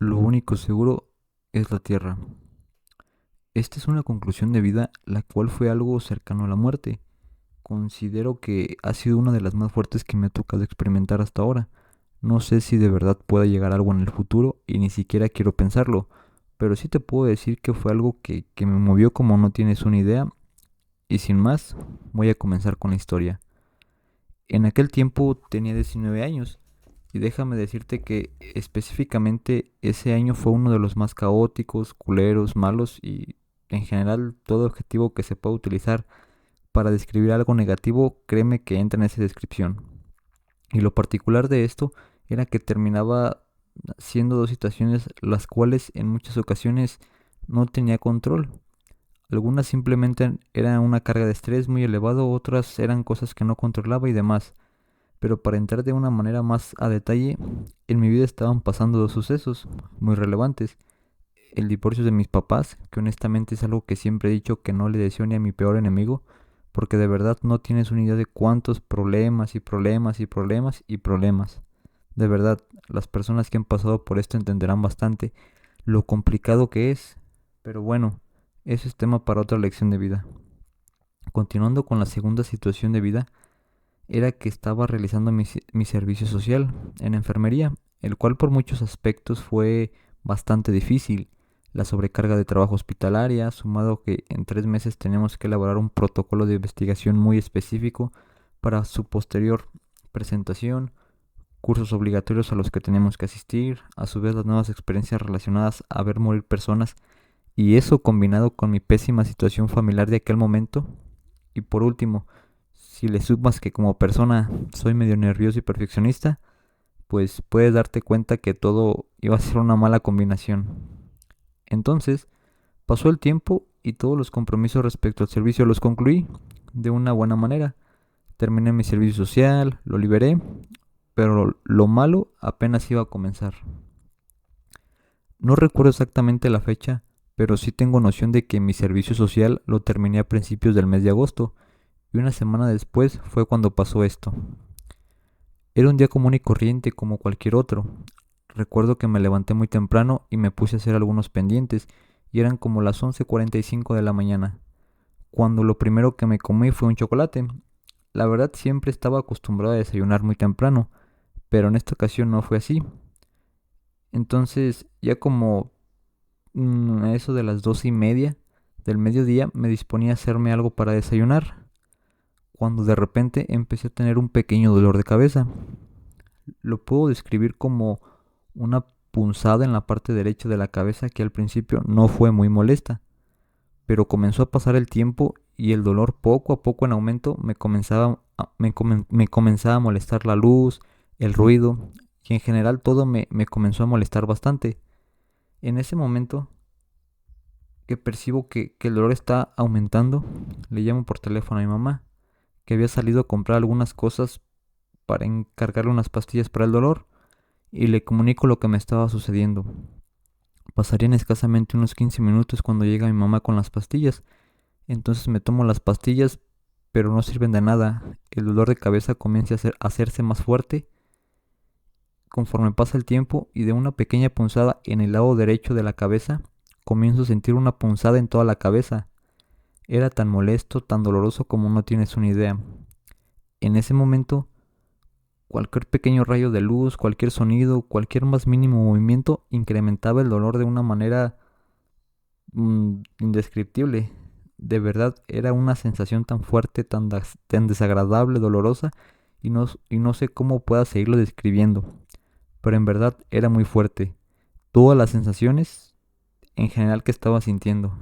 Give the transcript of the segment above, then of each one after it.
Lo único seguro es la tierra. Esta es una conclusión de vida la cual fue algo cercano a la muerte. Considero que ha sido una de las más fuertes que me ha tocado experimentar hasta ahora. No sé si de verdad pueda llegar algo en el futuro y ni siquiera quiero pensarlo, pero sí te puedo decir que fue algo que me movió como no tienes una idea y sin más voy a comenzar con la historia. En aquel tiempo tenía 19 años y déjame decirte que específicamente ese año fue uno de los más caóticos, culeros, malos y en general todo adjetivo que se pueda utilizar para describir algo negativo, créeme que entra en esa descripción. Y lo particular de esto era que terminaba siendo dos situaciones las cuales en muchas ocasiones no tenía control. Algunas simplemente eran una carga de estrés muy elevado, otras eran cosas que no controlaba y demás. Pero para entrar de una manera más a detalle, en mi vida estaban pasando dos sucesos muy relevantes. El divorcio de mis papás, que honestamente es algo que siempre he dicho que no le deseo ni a mi peor enemigo, porque de verdad no tienes una idea de cuántos problemas y problemas y problemas y problemas. De verdad, las personas que han pasado por esto entenderán bastante lo complicado que es, pero bueno, eso es tema para otra lección de vida. Continuando con la segunda situación de vida, era que estaba realizando mi servicio social en enfermería, el cual por muchos aspectos fue bastante difícil. La sobrecarga de trabajo hospitalaria, sumado a que en 3 meses tenemos que elaborar un protocolo de investigación muy específico para su posterior presentación, cursos obligatorios a los que tenemos que asistir, a su vez las nuevas experiencias relacionadas a ver morir personas, y eso combinado con mi pésima situación familiar de aquel momento, y por último, si le sumas que como persona soy medio nervioso y perfeccionista, pues puedes darte cuenta que todo iba a ser una mala combinación. Entonces, pasó el tiempo y todos los compromisos respecto al servicio los concluí de una buena manera. Terminé mi servicio social, lo liberé, pero lo malo apenas iba a comenzar. No recuerdo exactamente la fecha, pero sí tengo noción de que mi servicio social lo terminé a principios del mes de agosto, y una semana después fue cuando pasó esto. Era un día común y corriente como cualquier otro. Recuerdo que me levanté muy temprano y me puse a hacer algunos pendientes, y eran como las 11:45 de la mañana, cuando lo primero que me comí fue un chocolate. La verdad siempre estaba acostumbrado a desayunar muy temprano, pero en esta ocasión no fue así. Entonces, ya como a eso de las 12:30 del mediodía, me disponía a hacerme algo para desayunar, cuando de repente empecé a tener un pequeño dolor de cabeza. Lo puedo describir como una punzada en la parte derecha de la cabeza que al principio no fue muy molesta, pero comenzó a pasar el tiempo y el dolor poco a poco en aumento me comenzaba a molestar la luz, el ruido y en general todo me comenzó a molestar bastante. En ese momento que percibo que el dolor está aumentando, le llamo por teléfono a mi mamá, que había salido a comprar algunas cosas para encargarle unas pastillas para el dolor, y le comunico lo que me estaba sucediendo. Pasarían escasamente unos 15 minutos cuando llega mi mamá con las pastillas. Entonces me tomo las pastillas, pero no sirven de nada. El dolor de cabeza comienza a hacerse más fuerte conforme pasa el tiempo, y de una pequeña punzada en el lado derecho de la cabeza comienzo a sentir una punzada en toda la cabeza. Era tan molesto, tan doloroso como no tienes una idea. En ese momento, cualquier pequeño rayo de luz, cualquier sonido, cualquier más mínimo movimiento incrementaba el dolor de una manera indescriptible. De verdad, era una sensación tan fuerte, tan desagradable, dolorosa, y no sé cómo pueda seguirlo describiendo, pero en verdad era muy fuerte. Todas las sensaciones en general que estaba sintiendo.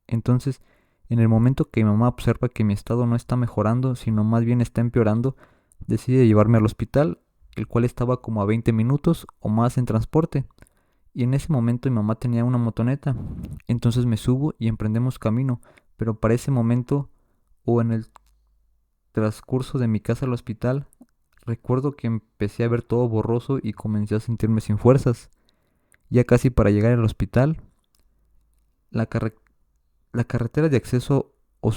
Entonces, en el momento que mi mamá observa que mi estado no está mejorando, sino más bien está empeorando, decide llevarme al hospital, el cual estaba como a 20 minutos o más en transporte. Y en ese momento mi mamá tenía una motoneta. Entonces me subo y emprendemos camino. Pero para ese momento, o en el transcurso de mi casa al hospital, recuerdo que empecé a ver todo borroso y comencé a sentirme sin fuerzas. Ya casi para llegar al hospital, la, carre- la carretera de acceso o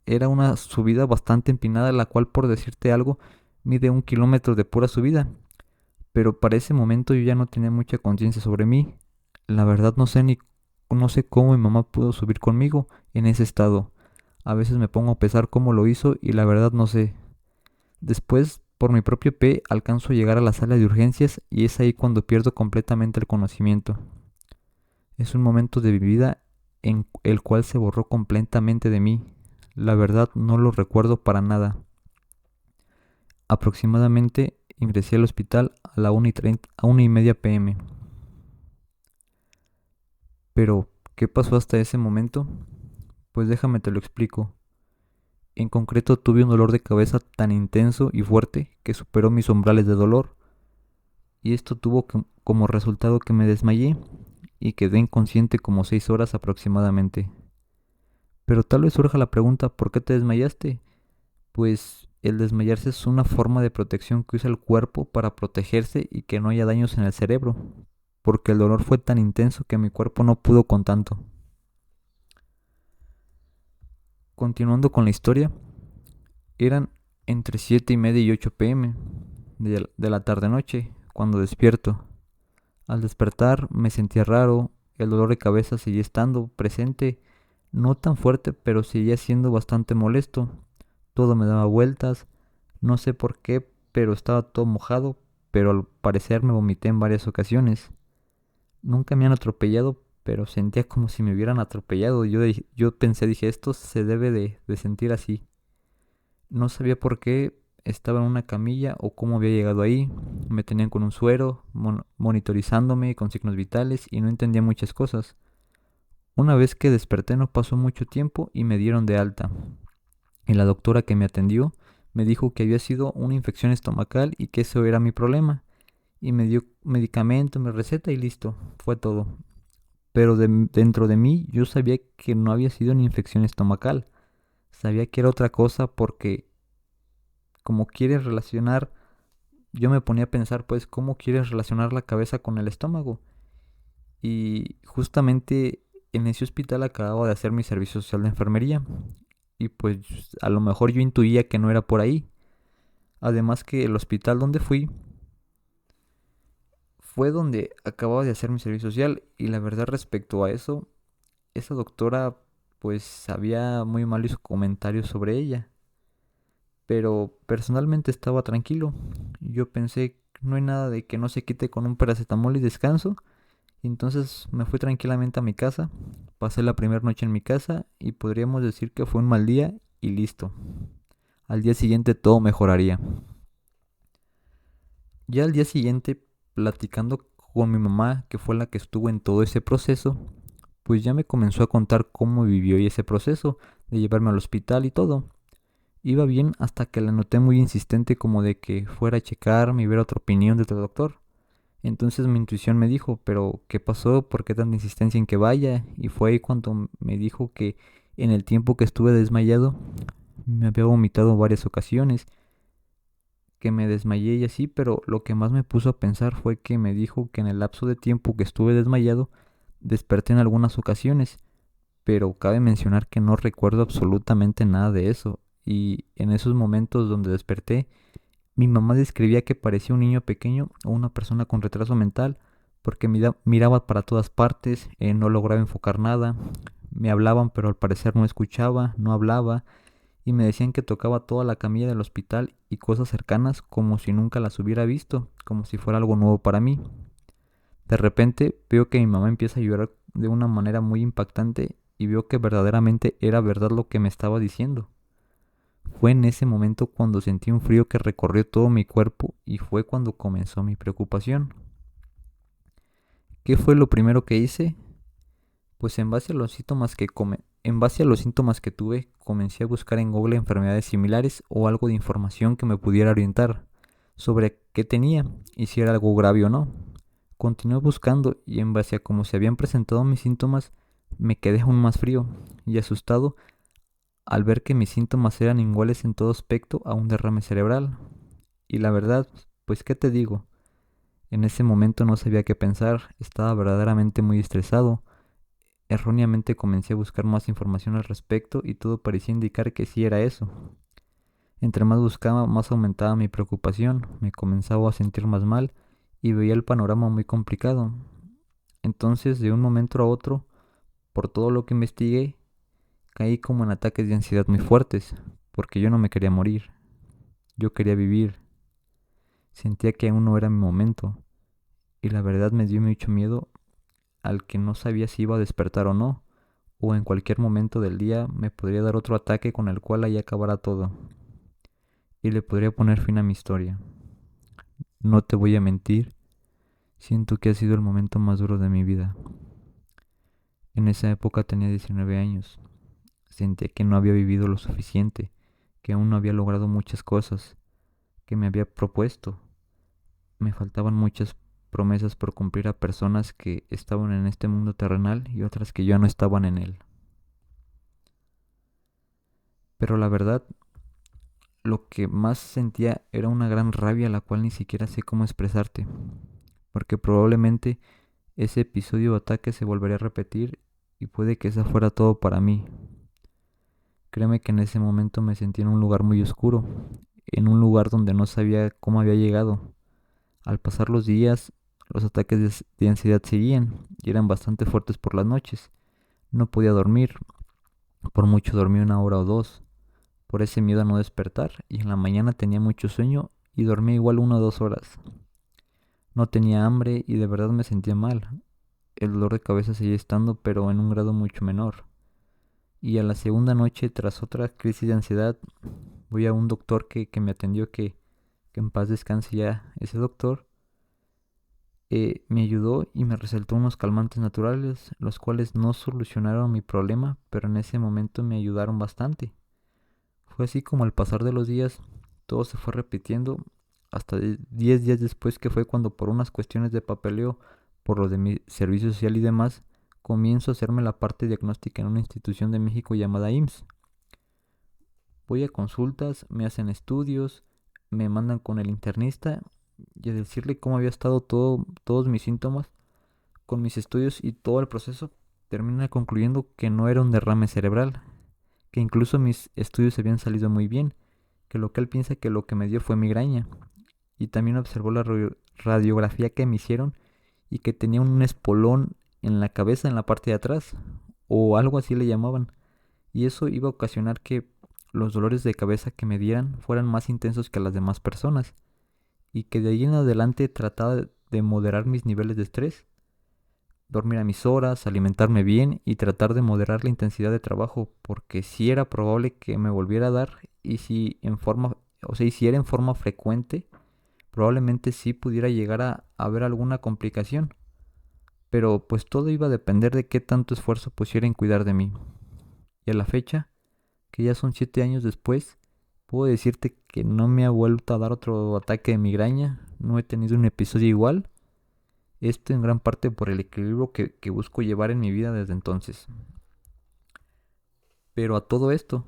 era una subida bastante empinada, la cual, por decirte algo, mide 1 kilómetro de pura subida. Pero para ese momento yo ya no tenía mucha conciencia sobre mí. La verdad no sé cómo mi mamá pudo subir conmigo en ese estado. A veces me pongo a pensar cómo lo hizo y la verdad no sé. Después, por mi propio pie, alcanzo a llegar a la sala de urgencias y es ahí cuando pierdo completamente el conocimiento. Es un momento de mi vida en el cual se borró completamente de mí. La verdad no lo recuerdo para nada. Aproximadamente ingresé al hospital a la 1:30, a 1:30 p.m. Pero, ¿qué pasó hasta ese momento? Pues déjame te lo explico. En concreto tuve un dolor de cabeza tan intenso y fuerte que superó mis umbrales de dolor y esto tuvo como resultado que me desmayé y quedé inconsciente como 6 horas aproximadamente. Pero tal vez surja la pregunta, ¿por qué te desmayaste? Pues el desmayarse es una forma de protección que usa el cuerpo para protegerse y que no haya daños en el cerebro, porque el dolor fue tan intenso que mi cuerpo no pudo con tanto. Continuando con la historia, eran entre 7:30 y 8 p.m. de la tarde-noche cuando despierto. Al despertar me sentía raro, el dolor de cabeza seguía estando presente, no tan fuerte, pero seguía siendo bastante molesto. Todo me daba vueltas, no sé por qué, pero estaba todo mojado, pero al parecer me vomité en varias ocasiones. Nunca me han atropellado, pero sentía como si me hubieran atropellado. Yo pensé, dije, esto se debe de sentir así. No sabía por qué estaba en una camilla o cómo había llegado ahí. Me tenían con un suero, monitorizándome con signos vitales y no entendía muchas cosas. Una vez que desperté no pasó mucho tiempo y me dieron de alta. Y la doctora que me atendió me dijo que había sido una infección estomacal y que eso era mi problema. Y me dio medicamento, me receta y listo, fue todo. Pero dentro de mí yo sabía que no había sido una infección estomacal. Sabía que era otra cosa porque como quieres relacionar, yo me ponía a pensar pues cómo quieres relacionar la cabeza con el estómago. Y justamente en ese hospital acababa de hacer mi servicio social de enfermería. Y pues a lo mejor yo intuía que no era por ahí. Además que el hospital donde fui fue donde acababa de hacer mi servicio social. Y la verdad respecto a eso, esa doctora pues había muy malos comentarios sobre ella. Pero personalmente estaba tranquilo. Yo pensé, no hay nada de que no se quite con un paracetamol y descanso. Y entonces me fui tranquilamente a mi casa. Pasé la primera noche en mi casa y podríamos decir que fue un mal día y listo. Al día siguiente todo mejoraría. Ya al día siguiente, platicando con mi mamá, que fue la que estuvo en todo ese proceso, pues ya me comenzó a contar cómo vivió y ese proceso de llevarme al hospital y todo. Iba bien hasta que la noté muy insistente como de que fuera a checarme y ver otra opinión del doctor. Entonces mi intuición me dijo, pero ¿qué pasó? ¿Por qué tanta insistencia en que vaya? Y fue ahí cuando me dijo que en el tiempo que estuve desmayado me había vomitado varias ocasiones, que me desmayé y así, pero lo que más me puso a pensar fue que me dijo que en el lapso de tiempo que estuve desmayado desperté en algunas ocasiones, pero cabe mencionar que no recuerdo absolutamente nada de eso. Y en esos momentos donde desperté, mi mamá describía que parecía un niño pequeño o una persona con retraso mental, porque miraba para todas partes, no lograba enfocar nada, me hablaban pero al parecer no escuchaba, no hablaba, y me decían que tocaba toda la camilla del hospital y cosas cercanas como si nunca las hubiera visto, como si fuera algo nuevo para mí. De repente veo que mi mamá empieza a llorar de una manera muy impactante y veo que verdaderamente era verdad lo que me estaba diciendo. Fue en ese momento cuando sentí un frío que recorrió todo mi cuerpo y fue cuando comenzó mi preocupación. ¿Qué fue lo primero que hice? Pues en base a los síntomas que tuve, comencé a buscar en Google enfermedades similares o algo de información que me pudiera orientar sobre qué tenía y si era algo grave o no. Continué buscando y en base a cómo se habían presentado mis síntomas, me quedé aún más frío y asustado al ver que mis síntomas eran iguales en todo aspecto a un derrame cerebral. Y la verdad, pues qué te digo, en ese momento no sabía qué pensar, estaba verdaderamente muy estresado. Erróneamente comencé a buscar más información al respecto y todo parecía indicar que sí era eso. Entre más buscaba, más aumentaba mi preocupación, me comenzaba a sentir más mal y veía el panorama muy complicado. Entonces, de un momento a otro, por todo lo que investigué, caí como en ataques de ansiedad muy fuertes, porque yo no me quería morir, yo quería vivir. Sentía que aún no era mi momento, y la verdad me dio mucho miedo al que no sabía si iba a despertar o no, o en cualquier momento del día me podría dar otro ataque con el cual ahí acabara todo, y le podría poner fin a mi historia. No te voy a mentir, siento que ha sido el momento más duro de mi vida. En esa época tenía 19 años, sentía que no había vivido lo suficiente, que aún no había logrado muchas cosas que me había propuesto. Me faltaban muchas promesas por cumplir a personas que estaban en este mundo terrenal y otras que ya no estaban en él. Pero la verdad, lo que más sentía era una gran rabia la cual ni siquiera sé cómo expresarte, porque probablemente ese episodio de ataque se volvería a repetir y puede que esa fuera todo para mí. Créeme que en ese momento me sentí en un lugar muy oscuro, en un lugar donde no sabía cómo había llegado. Al pasar los días, los ataques de ansiedad seguían y eran bastante fuertes por las noches. No podía dormir, por mucho dormí una hora o dos, por ese miedo a no despertar, y en la mañana tenía mucho sueño y dormía igual 1 o 2 horas. No tenía hambre y de verdad me sentía mal. El dolor de cabeza seguía estando, pero en un grado mucho menor. Y a la segunda noche, tras otra crisis de ansiedad, voy a un doctor que me atendió, que en paz descanse ya ese doctor. Me ayudó y me recetó unos calmantes naturales, los cuales no solucionaron mi problema, pero en ese momento me ayudaron bastante. Fue así como al pasar de los días, todo se fue repitiendo, hasta 10 días después, que fue cuando por unas cuestiones de papeleo, por lo de mi servicio social y demás, comienzo a hacerme la parte diagnóstica en una institución de México llamada IMSS. Voy a consultas, me hacen estudios, me mandan con el internista y a decirle cómo había estado todos mis síntomas con mis estudios y todo el proceso, termina concluyendo que no era un derrame cerebral, que incluso mis estudios habían salido muy bien, que lo que él piensa que lo que me dio fue migraña. Y también observó la radiografía que me hicieron y que tenía un espolón en la cabeza, en la parte de atrás, o algo así le llamaban. Y eso iba a ocasionar que los dolores de cabeza que me dieran fueran más intensos que a las demás personas, y que de ahí en adelante trataba de moderar mis niveles de estrés, dormir a mis horas, alimentarme bien y tratar de moderar la intensidad de trabajo, porque sí era probable que me volviera a dar, y si en forma, o sea, y si era en forma frecuente, probablemente sí pudiera llegar a haber alguna complicación. Pero pues todo iba a depender de qué tanto esfuerzo pusiera en cuidar de mí. Y a la fecha, que ya son 7 años después, puedo decirte que no me ha vuelto a dar otro ataque de migraña, no he tenido un episodio igual. Esto en gran parte por el equilibrio que busco llevar en mi vida desde entonces. Pero a todo esto,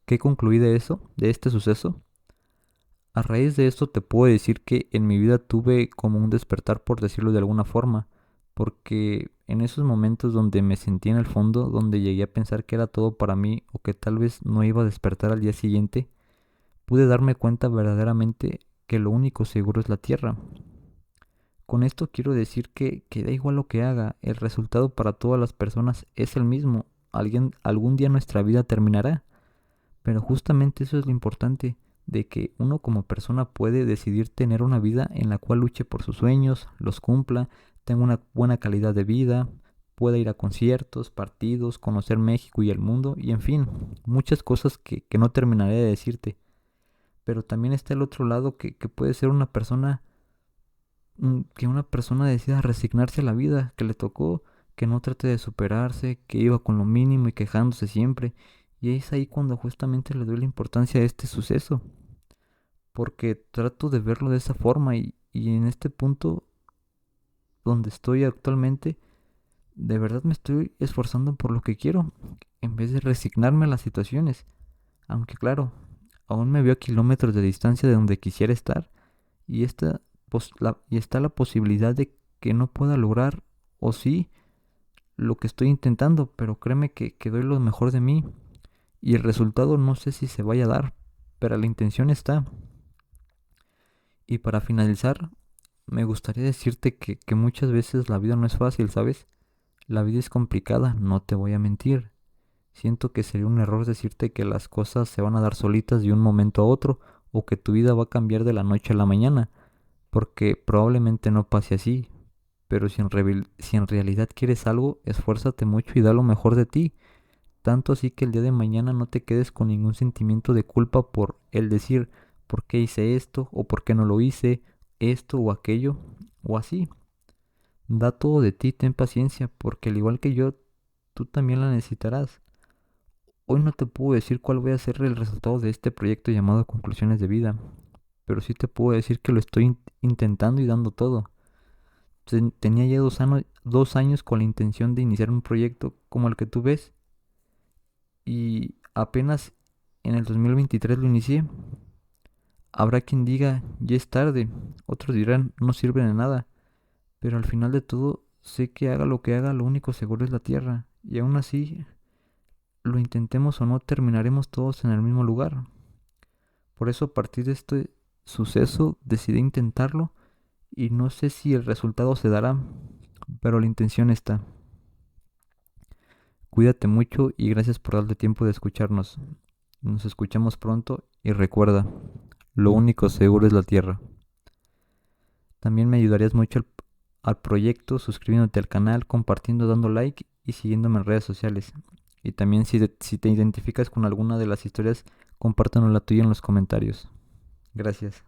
¿qué concluí de eso, de este suceso? A raíz de esto te puedo decir que en mi vida tuve como un despertar, por decirlo de alguna forma, porque en esos momentos donde me sentí en el fondo, donde llegué a pensar que era todo para mí o que tal vez no iba a despertar al día siguiente, pude darme cuenta verdaderamente que lo único seguro es la tierra. Con esto quiero decir que da igual lo que haga, el resultado para todas las personas es el mismo. Algún día nuestra vida terminará, pero justamente eso es lo importante, de que uno como persona puede decidir tener una vida en la cual luche por sus sueños, los cumpla, tenga una buena calidad de vida, pueda ir a conciertos, partidos, conocer México y el mundo, y en fin, muchas cosas que no terminaré de decirte. Pero también está el otro lado, que puede ser una persona, que una persona decida resignarse a la vida que le tocó, que no trate de superarse, que iba con lo mínimo y quejándose siempre. Y es ahí cuando justamente le doy la importancia a este suceso, porque trato de verlo de esa forma, y en este punto donde estoy actualmente, de verdad me estoy esforzando por lo que quiero, en vez de resignarme a las situaciones. Aunque claro, aún me veo a kilómetros de distancia de donde quisiera estar, y y está la posibilidad de que no pueda lograr, o sí, lo que estoy intentando, pero créeme que doy lo mejor de mí, y el resultado no sé si se vaya a dar, pero la intención está. Y para finalizar, me gustaría decirte que muchas veces la vida no es fácil, ¿sabes? La vida es complicada, no te voy a mentir. Siento que sería un error decirte que las cosas se van a dar solitas de un momento a otro o que tu vida va a cambiar de la noche a la mañana, porque probablemente no pase así. Pero si en realidad quieres algo, esfuérzate mucho y da lo mejor de ti. Tanto así que el día de mañana no te quedes con ningún sentimiento de culpa por el decir por qué hice esto o por qué no lo hice, esto o aquello o así. Da todo de ti, ten paciencia, porque al igual que yo, tú también la necesitarás. Hoy no te puedo decir cuál voy a ser el resultado de este proyecto llamado Conclusiones de Vida, pero sí te puedo decir que lo estoy intentando y dando todo. Tenía ya 2 años con la intención de iniciar un proyecto como el que tú ves y apenas en el 2023 lo inicié. Habrá quien diga, ya es tarde, otros dirán, no sirve de nada, pero al final de todo, sé que haga lo que haga, lo único seguro es la tierra, y aún así, lo intentemos o no, terminaremos todos en el mismo lugar. Por eso, a partir de este suceso, decidí intentarlo, y no sé si el resultado se dará, pero la intención está. Cuídate mucho y gracias por darte tiempo de escucharnos. Nos escuchamos pronto y recuerda, lo único seguro es la tierra. También me ayudarías mucho al proyecto suscribiéndote al canal, compartiendo, dando like y siguiéndome en redes sociales. Y también si te identificas con alguna de las historias, compártanos la tuya en los comentarios. Gracias.